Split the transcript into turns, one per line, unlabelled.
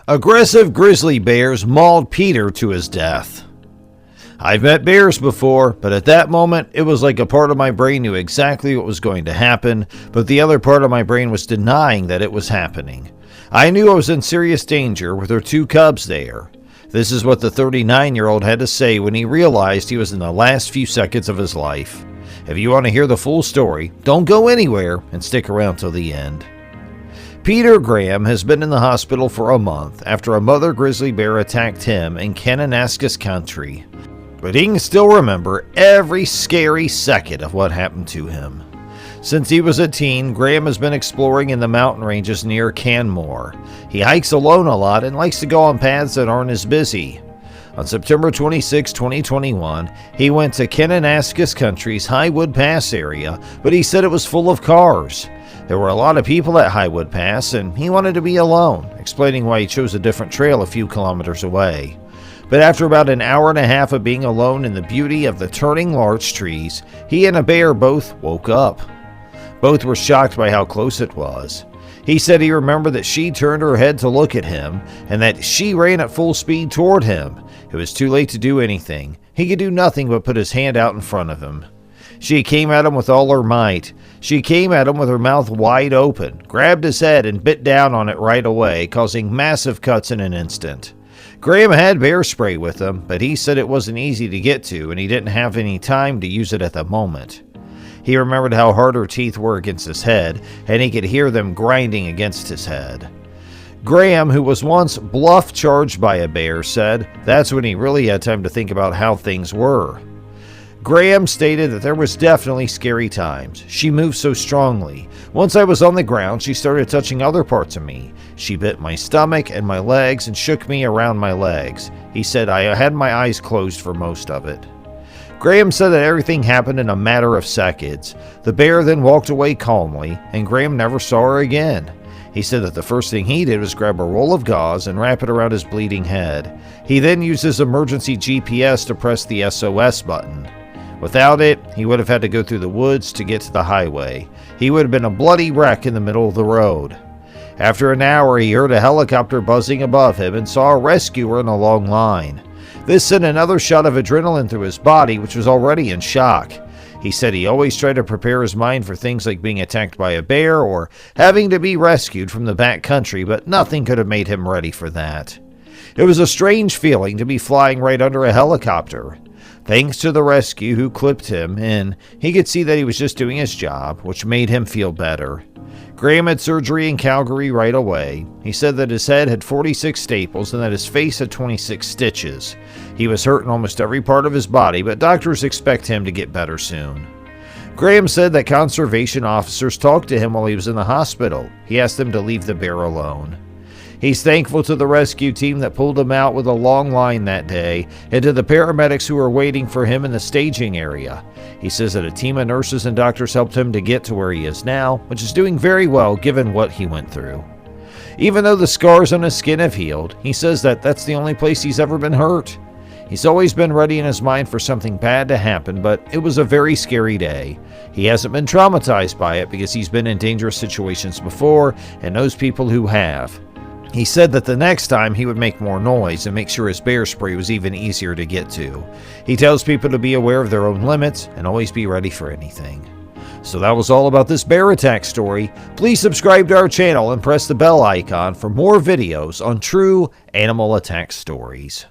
Aggressive grizzly bears mauled Peter to his death. I've met bears before, but at that moment, it was like a part of my brain knew exactly what was going to happen, but the other part of my brain was denying that it was happening. I knew I was in serious danger with her two cubs there. This is what the 39-year-old had to say when he realized he was in the last few seconds of his life. If you want to hear the full story, don't go anywhere and stick around till the end. Peter Graham has been in the hospital for a month after a mother grizzly bear attacked him in Kananaskis Country. But he can still remember every scary second of what happened to him. Since he was a teen, Graham has been exploring in the mountain ranges near Canmore. He hikes alone a lot and likes to go on paths that aren't as busy. On September 26, 2021, he went to Kananaskis Country's Highwood Pass area, but he said it was full of cars. There were a lot of people at Highwood Pass, and he wanted to be alone, explaining why he chose a different trail a few kilometers away. But after about an hour and a half of being alone in the beauty of the turning larch trees, he and a bear both woke up. Both were shocked by how close it was. He said he remembered that she turned her head to look at him, and that she ran at full speed toward him. It was too late to do anything. He could do nothing but put his hand out in front of him. She came at him with all her might. She came at him with her mouth wide open, grabbed his head and bit down on it right away, causing massive cuts in an instant. Graham had bear spray with him, but he said it wasn't easy to get to and he didn't have any time to use it at the moment. He remembered how hard her teeth were against his head, and he could hear them grinding against his head. Graham, who was once bluff charged by a bear, said that's when he really had time to think about how things were. Graham stated that there was definitely scary times. She moved so strongly. Once I was on the ground, she started touching other parts of me. She bit my stomach and my legs and shook me around my legs. He said I had my eyes closed for most of it. Graham said that everything happened in a matter of seconds. The bear then walked away calmly, and Graham never saw her again. He said that the first thing he did was grab a roll of gauze and wrap it around his bleeding head. He then used his emergency GPS to press the SOS button. Without it, he would have had to go through the woods to get to the highway. He would have been a bloody wreck in the middle of the road. After an hour, he heard a helicopter buzzing above him and saw a rescuer in a long line. This sent another shot of adrenaline through his body, which was already in shock. He said he always tried to prepare his mind for things like being attacked by a bear or having to be rescued from the back country, but nothing could have made him ready for that. It was a strange feeling to be flying right under a helicopter. Thanks to the rescue who clipped him in, he could see that he was just doing his job, which made him feel better. Graham had surgery in Calgary right away. He said that his head had 46 staples and that his face had 26 stitches. He was hurt in almost every part of his body, but doctors expect him to get better soon. Graham said that conservation officers talked to him while he was in the hospital. He asked them to leave the bear alone. He's thankful to the rescue team that pulled him out with a long line that day, and to the paramedics who were waiting for him in the staging area. He says that a team of nurses and doctors helped him to get to where he is now, which is doing very well given what he went through. Even though the scars on his skin have healed, he says that that's the only place he's ever been hurt. He's always been ready in his mind for something bad to happen, but it was a very scary day. He hasn't been traumatized by it because he's been in dangerous situations before and knows people who have. He said that the next time he would make more noise and make sure his bear spray was even easier to get to. He tells people to be aware of their own limits and always be ready for anything. So that was all about this bear attack story. Please subscribe to our channel and press the bell icon for more videos on true animal attack stories.